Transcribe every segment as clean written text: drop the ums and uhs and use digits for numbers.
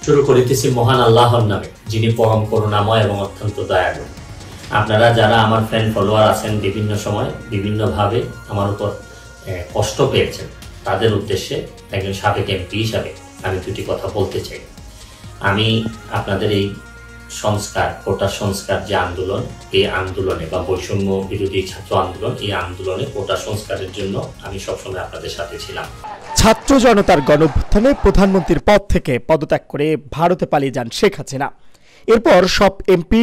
শুরু করিতেছি মহান আল্লাহর নামে, যিনি পরম করুণাময় এবং অত্যন্ত দয়ালু। আপনারা যারা আমার ফ্যান ফলোয়ার আছেন, বিভিন্ন সময় বিভিন্নভাবে আমার উপর কষ্ট পেয়েছেন, তাদের উদ্দেশ্যে একজন সাবেক এমপি হিসাবে আমি দুটি কথা বলতে চাই। আমি আপনাদের এই সংস্কার, কোটা সংস্কার যে আন্দোলন, এই আন্দোলনে বা বৈষম্য বিরোধী ছাত্র আন্দোলন, এই আন্দোলনে কোটা সংস্কারের জন্য আমি সবসময় আপনাদের সাথে ছিলাম। ছাত্র জনতার গণঅভ্যুত্থানে প্রধানমন্ত্রীর পদ থেকে পদত্যাগ করে ভারতে পালিয়ে যান শেখ হাসিনা। এরপর সব এমপি,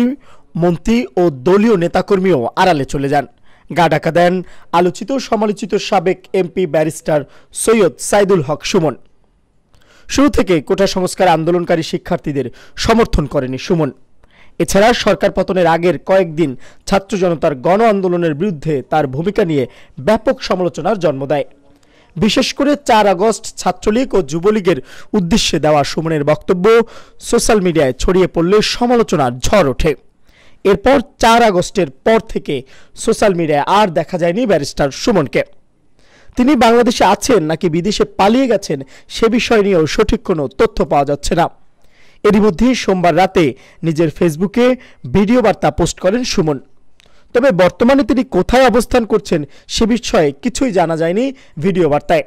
মন্ত্রী ও দলীয় নেতাকর্মীও আড়ালে চলে যান। গা ঢাকা দেন আলোচিত সমালোচিত সাবেক এমপি ব্যারিস্টার সৈয়দ সাইদুল হক সুমন। শুরু থেকে কোটা সংস্কার আন্দোলনকারী শিক্ষার্থীদের সমর্থন করেনি সুমন। এছাড়া সরকার পতনের আগের কয়েকদিন ছাত্র জনতার গণ আন্দোলনের বিরুদ্ধে তার ভূমিকা নিয়ে ব্যাপক সমালোচনার জন্ম দেয়। বিশেষ করে 4 আগস্ট ছাত্রলীগ ও যুবলীগের উদ্দেশ্যে দেওয়া সুমনের বক্তব্য সোশ্যাল মিডিয়ায় ছড়িয়ে পড়লে সমালোচনার ঝড় ওঠে। এরপর 4 আগস্টের পর থেকে সোশ্যাল মিডিয়ায় আর দেখা যায়নি ব্যারিস্টার সুমনকে। তিনি বাংলাদেশে আছেন নাকি বিদেশে পালিয়ে গেছেন সে বিষয় নিয়েও সঠিক কোনো তথ্য পাওয়া যাচ্ছে না। এরই মধ্যে সোমবার রাতে নিজের ফেসবুকে ভিডিও বার্তা পোস্ট করেন সুমন। তবে বর্তমানে তিনি কোথায় অবস্থান করছেন সে বিষয়ে কিছুই জানা যায়নি ভিডিও বার্তায়।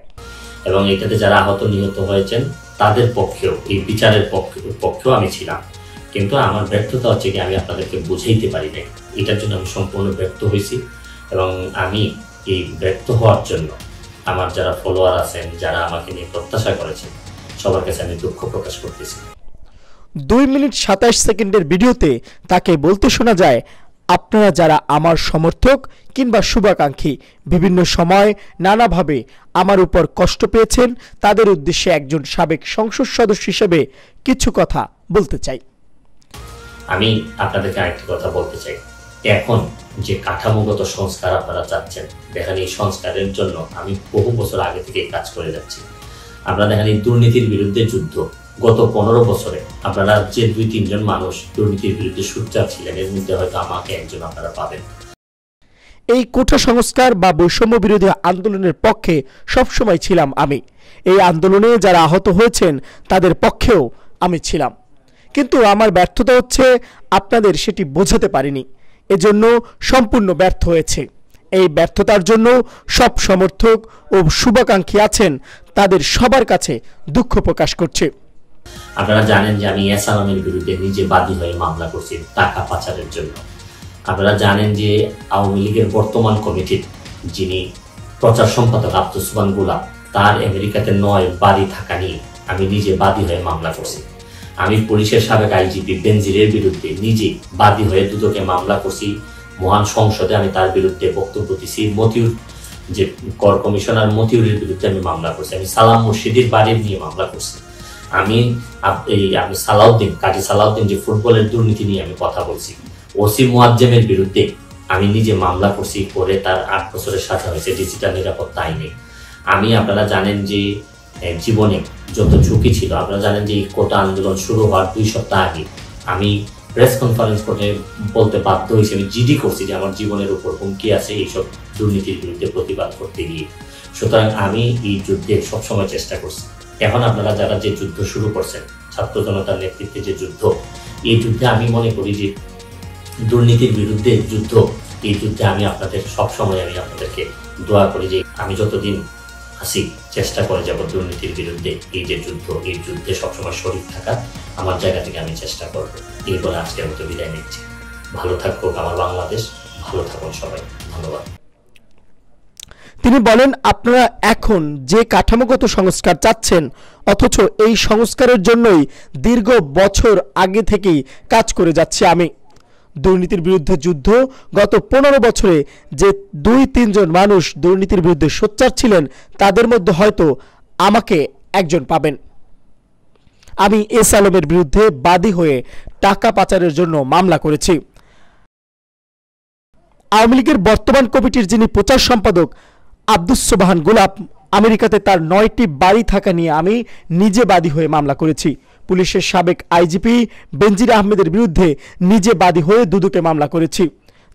এবং এটাতে যারা আহত নিহত হয়েছেন তাদের পক্ষেও, এই বিচারের পক্ষেও আমি ছিলাম। কিন্তু আমার ব্যর্থতা হচ্ছে কি, আমি আপনাদেরকে বুঝাইতে পারি নাই। এটার জন্য আমি সম্পূর্ণ ব্যর্থ হয়েছি এবং আমি এই ব্যর্থ হওয়ার জন্য আমার যারা ফলোয়ার আছেন, যারা আমাকে নিয়ে প্রত্যাশা করেছেন, সবার কাছে আমি দুঃখ প্রকাশ করতেছি। 2 মিনিট 27 সেকেন্ডের ভিডিওতে তাকে বলতে শোনা যায়, আপনারা যারা আমার সমর্থক কিংবা শুভাকাঙ্ক্ষী, বিভিন্ন সময় নানাভাবে আমার উপর কষ্ট পেয়েছেন, তাদের উদ্দেশ্যে একজন সাবেক সংসদ সদস্য হিসেবে কিছু কথা বলতে চাই। আমি আপনাদেরকে আরেকটি কথা বলতে চাই। এখন যে কাঠামোগত সংস্কার আপনারা চাচ্ছেন, দেখেন এই সংস্কারের জন্য আমি বহু বছর আগে থেকে কাজ করে যাচ্ছি। আপনারা দেখেন এই দুর্নীতির বিরুদ্ধে যুদ্ধ, গত 15 বছরে আপনারা যে 2-3 জন মানুষ দুর্নীতির বিরুদ্ধে সোচ্চার ছিলেন, এর মধ্যে হয়তো আমাকে একজন আপনারা পাবেন। এই কোটা সংস্কার বা বৈষম্য বিরোধী আন্দোলনের পক্ষে সবসময় ছিলাম আমি। এই আন্দোলনে যারা আহত হয়েছেন তাদের পক্ষেও আমি ছিলাম। কিন্তু আমার ব্যর্থতা হচ্ছে আপনাদের সেটি বোঝাতে পারিনি, এজন্য সম্পূর্ণ ব্যর্থ হয়েছে। এই ব্যর্থতার জন্য সব সমর্থক ও শুভাকাঙ্ক্ষী আছেন, তাদের সবার কাছে দুঃখ প্রকাশ করছে। আপনারা জানেন যে আমি এসালামের বিরুদ্ধে নিজে বাদী হয়ে মামলা করছি টাকা পাচারের জন্য। আপনারা জানেন যে আওয়ামী লীগের বর্তমান কমিটির যিনি প্রচার সম্পাদক আব্দুল সুবহান গোলাপ, তার আমেরিকাতে 9 বাড়ি থাকা নিয়ে আমি নিজে বাদী হয়ে মামলা করছি। আমি পুলিশের সাবেক আইজিপি বেনজিরের বিরুদ্ধে নিজে বাদী হয়ে দুদকে মামলা করছি। মহান সংসদে আমি তার বিরুদ্ধে বক্তব্য দিছি। মতিউর যে কর কমিশনার মতিউরের বিরুদ্ধে আমি মামলা করছি। আমি সালাম মুর্শিদির বাড়ির নিয়ে মামলা করছি। আমি সালাউদ্দিন, কাজী সালাউদ্দিন যে ফুটবলের দুর্নীতি নিয়ে আমি কথা বলছি। ওসি মুয়াজ্জেমের বিরুদ্ধে আমি নিজে মামলা করছি, করে তার 8 বছরের সাজা হয়েছে ডিজিটাল নিরাপত্তা আইনে। আমি, আপনারা জানেন যে জীবনে যত ঝুঁকি ছিল, আপনারা জানেন যে এই কোটা আন্দোলন শুরু হওয়ার 2 সপ্তাহ আগে আমি প্রেস কনফারেন্স করে বলতে বাধ্য হয়েছি, আমি জিডি করছি যে আমার জীবনের উপর হুমকি আছে এইসব দুর্নীতির বিরুদ্ধে প্রতিবাদ করতে গিয়ে। সুতরাং আমি এই যুদ্ধে সবসময় চেষ্টা করছি। এখন আপনারা যারা যে যুদ্ধ শুরু করছেন, ছাত্র জনতার নেতৃত্বে যে যুদ্ধ, এই যুদ্ধে আমি মনে করি যে দুর্নীতির বিরুদ্ধে যুদ্ধ, এই যুদ্ধে আমি আপনাদের সবসময় আমি আপনাদেরকে দোয়া করি যে আমি যতদিন আসি চেষ্টা করে যাব দুর্নীতির বিরুদ্ধে এই যে যুদ্ধ, এই যুদ্ধে সবসময় শরীর থাকা, আমার জায়গা থেকে আমি চেষ্টা করব। এই বলে আজকের মতো বিদায় নিচ্ছি। ভালো থাকুক আমার বাংলাদেশ, ভালো থাকুন সবাই। ধন্যবাদ। তিনি বলেন, আপনারা এখন যে কাঠামোগত সংস্কার চাচ্ছেন, অথচ এই সংস্কারের জন্যই দীর্ঘ বছর আগে থেকেই কাজ করে যাচ্ছি আমি। দুর্নীতির বিরুদ্ধে যুদ্ধ, গত 15 বছরে যে 2-3 জন মানুষ দুর্নীতির বিরুদ্ধে সোচ্চার ছিলেন, তাদের মধ্যে হয়তো আমাকে একজন পাবেন। আমি এস আলমের বিরুদ্ধে বাদী হয়ে টাকা পাচারের জন্য মামলা করেছি। আওয়ামী লীগের বর্তমান কমিটির যিনি প্রচার সম্পাদক আব্দুস সুবহান গোলাপ, আমেরিকাতে তার 9টি বাড়ি থাকা নিয়ে আমি নিজে বাদী হয়ে মামলা করেছি। পুলিশের সাবেক আইজিপি বেনজির আহমেদের বিরুদ্ধে নিজে বাদী হয়ে দুদকে মামলা করেছি।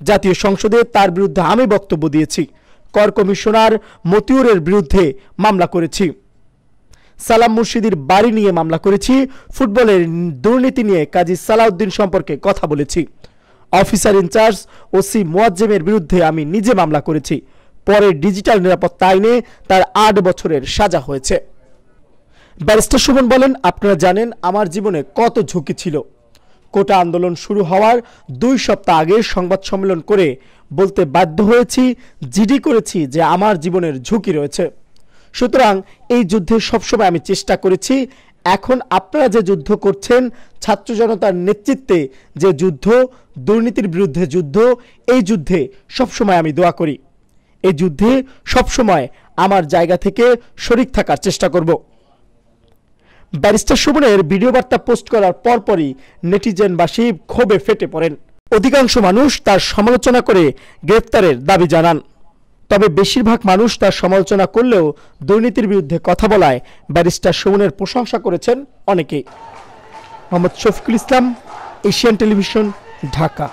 জাতীয় সংসদে তার বিরুদ্ধে আমি বক্তব্য দিয়েছি। কর কমিশনার মতিউরের বিরুদ্ধে মামলা করেছি। সালাম মুর্শিদির বাড়ি নিয়ে মামলা করেছি, ফুটবলের দুর্নীতি নিয়ে কাজী সালাউদ্দিন সম্পর্কে কথা বলেছি, অফিসার ইনচার্জ ওসি মোয়াজ্জেমের বিরুদ্ধে আমি নিজে মামলা করেছি। পরে ডিজিটাল নিরাপত্তা আইনে তার 8 বছরের সাজা হয়েছে। ব্যারিস্টার সুমন বলেন, আপনারা জানেন আমার জীবনে কত ঝুঁকি ছিল। কোটা আন্দোলন শুরু হওয়ার 2 সপ্তাহ আগে সংবাদ সম্মেলন করে বলতে বাধ্য হয়েছি, জিডি করেছি যে আমার জীবনের ঝুঁকি রয়েছে। সুতরাং এই যুদ্ধে সবসময় আমি চেষ্টা করেছি। এখন আপনারা যে যুদ্ধ করছেন, ছাত্র জনতার নেতৃত্বে যে যুদ্ধ, দুর্নীতির বিরুদ্ধে যুদ্ধ, এই যুদ্ধে সবসময় আমি দোয়া করি। এই যুদ্ধে সবসময় আমার জায়গা থেকে শরিক থাকার চেষ্টা করব। ব্যারিস্টার সুমনের ভিডিও বার্তা পোস্ট করার পরপরই নেটিজেনবাসী ক্ষোভে ফেটে পড়েন। অধিকাংশ মানুষ তার সমালোচনা করে গ্রেফতারের দাবি জানান। তবে বেশিরভাগ মানুষ তার সমালোচনা করলেও দুর্নীতির বিরুদ্ধে কথা বলায় ব্যারিস্টার সুমনের প্রশংসা করেছেন অনেকেই। Mohammad Shafiqul Islam, Asian television, Dhaka.